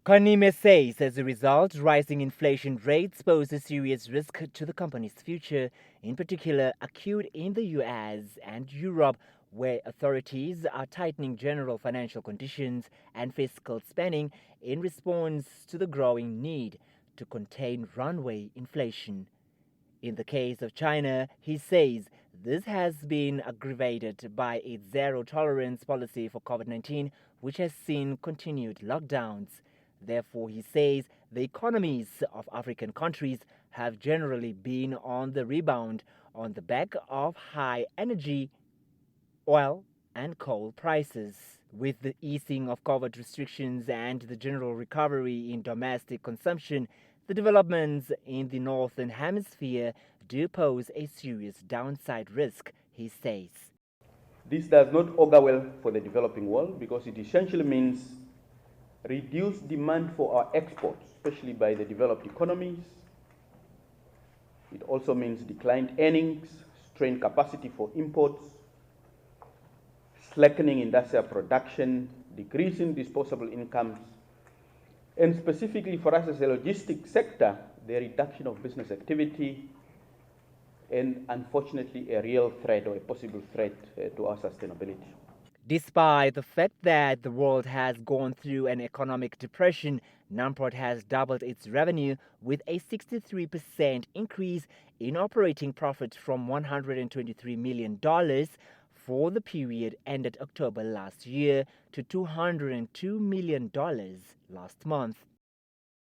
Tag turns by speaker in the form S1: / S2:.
S1: Kanime says as a result, rising inflation rates pose a serious risk to the company's future, in particular acute in the US and Europe, where authorities are tightening general financial conditions and fiscal spending in response to the growing need to contain runaway inflation. In the case of China, he says this has been aggravated by its zero tolerance policy for COVID 19, which has seen continued lockdowns. Therefore, he says the economies of African countries have generally been on the rebound on the back of high energy, oil, and coal prices. With the easing of COVID restrictions and the general recovery in domestic consumption, the developments in the Northern Hemisphere do pose a serious downside risk, he says.
S2: This does not augur well for the developing world because it essentially means reduced demand for our exports, especially by the developed economies. It also means declined earnings, strained capacity for imports, slackening industrial production, decreasing disposable incomes, and specifically for us as a logistics sector, the reduction of business activity, and unfortunately a real threat or a possible threat to our sustainability.
S1: Despite the fact that the world has gone through an economic depression, Namport has doubled its revenue with a 63% increase in operating profit from $123 million for the period ended October last year to $202 million last month.